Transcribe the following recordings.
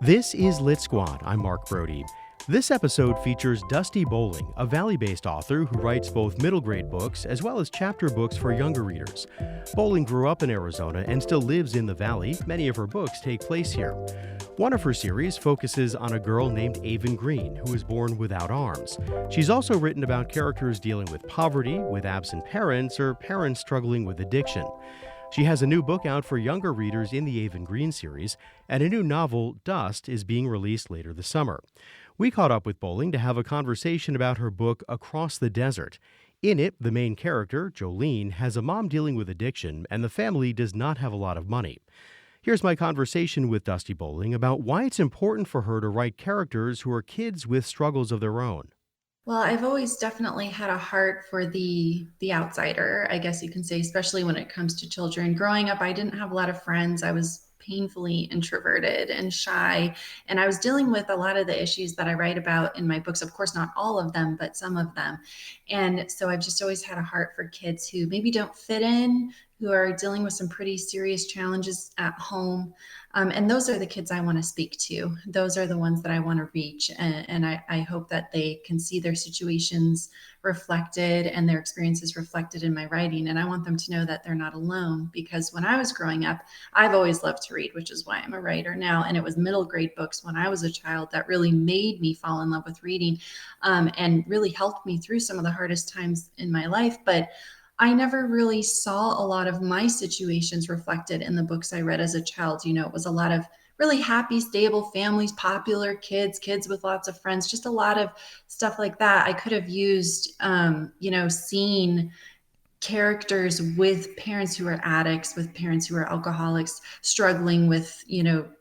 This is Lit Squad. I'm Mark Brody. This episode features Dusti Bowling, a Valley-based author who writes both middle grade books as well as chapter books for younger readers. Bowling grew up in Arizona and still lives in the Valley. Many of her books take place here. One of her series focuses on a girl named Aven Green, who was born without arms. She's also written about characters dealing with poverty, with absent parents, or parents struggling with addiction. She has a new book out for younger readers in the Aven Green series, and a new novel, Dust, is being released later this summer. We caught up with Bowling to have a conversation about her book, Across the Desert. In it, the main character, Jolene, has a mom dealing with addiction, and the family does not have a lot of money. Here's my conversation with Dusti Bowling about why it's important for her to write characters who are kids with struggles of their own. Well, I've always definitely had a heart for the outsider, I guess you can say, especially when it comes to children. Growing up, I didn't have a lot of friends. I was painfully introverted and shy, and I was dealing with a lot of the issues that I write about in my books. Of course, not all of them, but some of them. And so I've just always had a heart for kids who maybe don't fit in, who are dealing with some pretty serious challenges at home. And those are the kids I want to speak to. Those are the ones that I want to reach. And I hope that they can see their situations reflected and their experiences reflected in my writing. And I want them to know that they're not alone, because when I was growing up, I've always loved to read, which is why I'm a writer now. And it was middle grade books when I was a child that really made me fall in love with reading, and really helped me through some of the hardest times in my life. But I never really saw a lot of my situations reflected in the books I read as a child. It was a lot of really happy, stable families, popular kids, kids with lots of friends, just a lot of stuff like that. I could have used, seeing characters with parents who are addicts, with parents who are alcoholics, struggling with,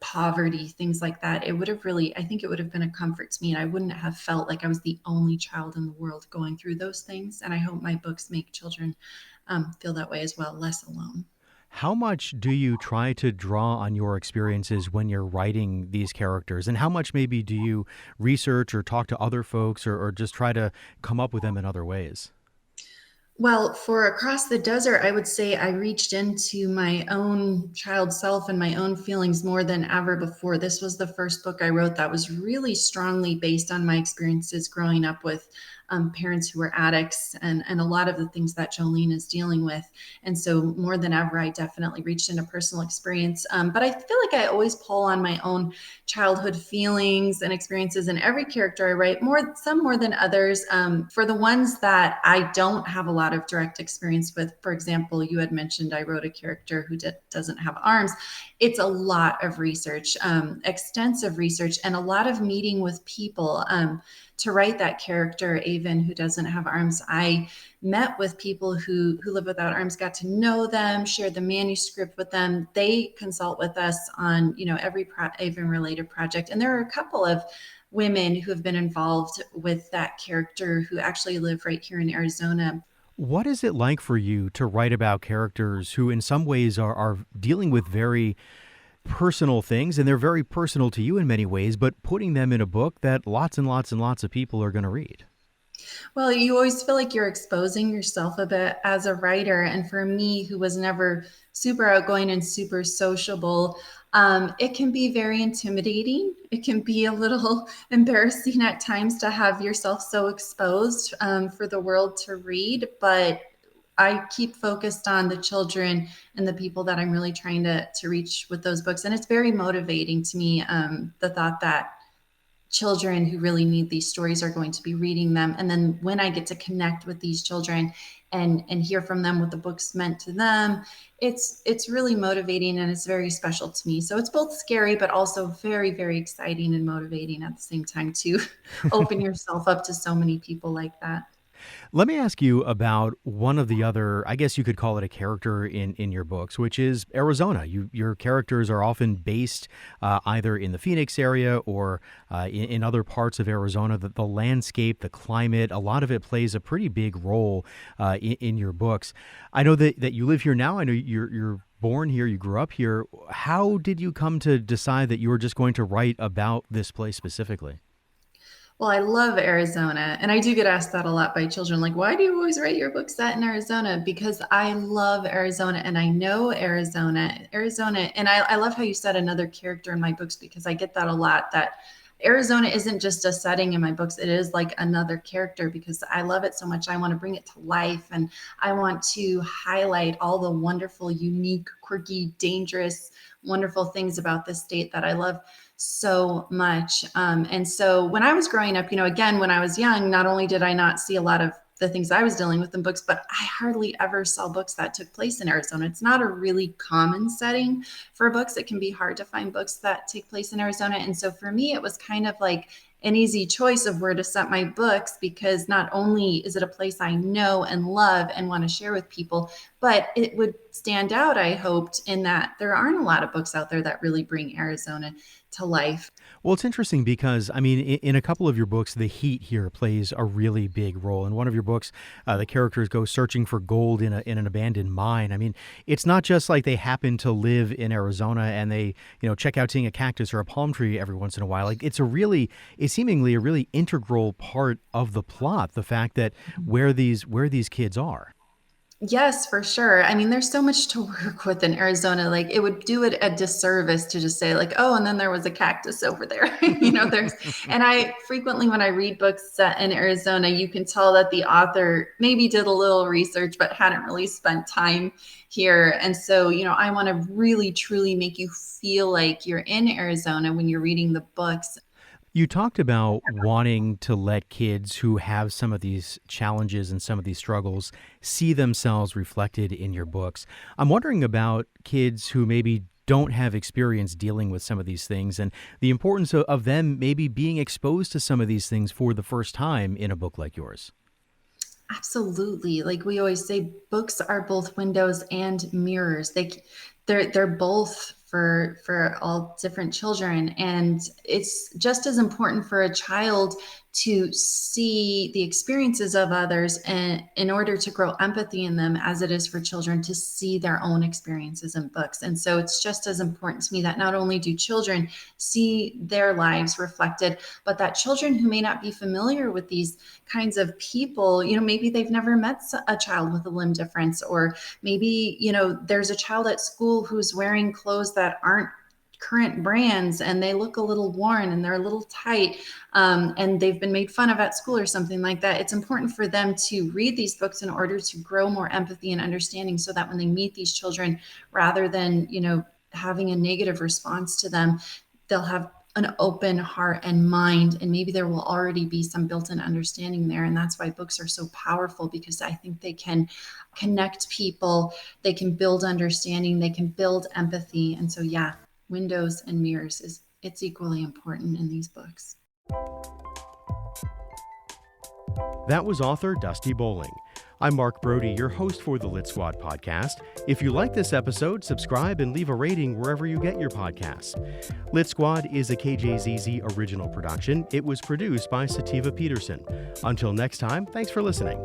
poverty, things like that. It would have really, I think it would have been a comfort to me. And I wouldn't have felt like I was the only child in the world going through those things. And I hope my books make children feel that way as well, less alone. How much do you try to draw on your experiences when you're writing these characters? And how much maybe do you research or talk to other folks or just try to come up with them in other ways? Well, for Across the Desert, I would say I reached into my own child self and my own feelings more than ever before. This was the first book I wrote that was really strongly based on my experiences growing up with parents who were addicts, and a lot of the things that Jolene is dealing with. And so more than ever, I definitely reached into personal experience. But I feel like I always pull on my own childhood feelings and experiences in every character I write, some more than others. For the ones that I don't have a lot of direct experience with, for example, you had mentioned I wrote a character who doesn't have arms. It's a lot of research, extensive research, and a lot of meeting with people. To write that character, Aven, who doesn't have arms, I met with people who live without arms, got to know them, shared the manuscript with them. They consult with us on, every Aven related project. And there are a couple of women who have been involved with that character who actually live right here in Arizona. What is it like for you to write about characters who, in some ways, are dealing with very personal things, and they're very personal to you in many ways, but putting them in a book that lots and lots and lots of people are going to read? Well, you always feel like you're exposing yourself a bit as a writer. And for me, who was never super outgoing and super sociable, it can be very intimidating. It can be a little embarrassing at times to have yourself so exposed for the world to read. But I keep focused on the children and the people that I'm really trying to reach with those books. And it's very motivating to me, the thought that children who really need these stories are going to be reading them. And then when I get to connect with these children and hear from them what the book's meant to them, it's really motivating, and it's very special to me. So it's both scary, but also very, very exciting and motivating at the same time to open yourself up to so many people like that. Let me ask you about one of the other, I guess you could call it a character in your books, which is Arizona. Your characters are often based either in the Phoenix area or in other parts of Arizona. The landscape, the climate, a lot of it plays a pretty big role in your books. I know that you live here now. I know you're born here, you grew up here. How did you come to decide that you were just going to write about this place specifically? Well, I love Arizona. And I do get asked that a lot by children. Like, why do you always write your books set in Arizona? Because I love Arizona and I know Arizona. And I love how you said another character in my books because I get that a lot, that Arizona isn't just a setting in my books. It is like another character because I love it so much. I want to bring it to life and I want to highlight all the wonderful, unique, quirky, dangerous, wonderful things about this state that I love so much. And so when I was growing up, again, when I was young, not only did I not see a lot of the things I was dealing with in books, but I hardly ever saw books that took place in Arizona. It's not a really common setting for books. It can be hard to find books that take place in Arizona. And so for me, it was kind of like an easy choice of where to set my books because not only is it a place I know and love and want to share with people, but it would stand out, I hoped, in that there aren't a lot of books out there that really bring Arizona to life. Well, it's interesting because, I mean, in a couple of your books, the heat here plays a really big role. In one of your books, the characters go searching for gold in an abandoned mine. I mean, it's not just like they happen to live in Arizona and they, check out seeing a cactus or a palm tree every once in a while. Like, it's seemingly a really integral part of the plot, the fact that where these kids are. Yes, for sure. I mean, there's so much to work with in Arizona. Like, it would do it a disservice to just say, like, oh, and then there was a cactus over there. And I frequently, when I read books set in Arizona, you can tell that the author maybe did a little research, but hadn't really spent time here. And so, I want to really, truly make you feel like you're in Arizona when you're reading the books. You talked about wanting to let kids who have some of these challenges and some of these struggles see themselves reflected in your books. I'm wondering about kids who maybe don't have experience dealing with some of these things and the importance of them maybe being exposed to some of these things for the first time in a book like yours. Absolutely. Like we always say, books are both windows and mirrors. They're both for all different children. And it's just as important for a child to see the experiences of others and in order to grow empathy in them as it is for children to see their own experiences in books. And so it's just as important to me that not only do children see their lives reflected, but that children who may not be familiar with these kinds of people, maybe they've never met a child with a limb difference, or maybe, there's a child at school who's wearing clothes that aren't current brands and they look a little worn and they're a little tight, and they've been made fun of at school or something like that. It's important for them to read these books in order to grow more empathy and understanding so that when they meet these children, rather than, having a negative response to them, they'll have an open heart and mind, and maybe there will already be some built-in understanding there. And that's why books are so powerful, because I think they can connect people, they can build understanding, they can build empathy. And so, yeah, windows and mirrors it's equally important in these books. That was author Dusti Bowling. I'm Mark Brody, your host for the Lit Squad podcast. If you like this episode, subscribe and leave a rating wherever you get your podcasts. Lit Squad is a KJZZ original production. It was produced by Sativa Peterson. Until next time, thanks for listening.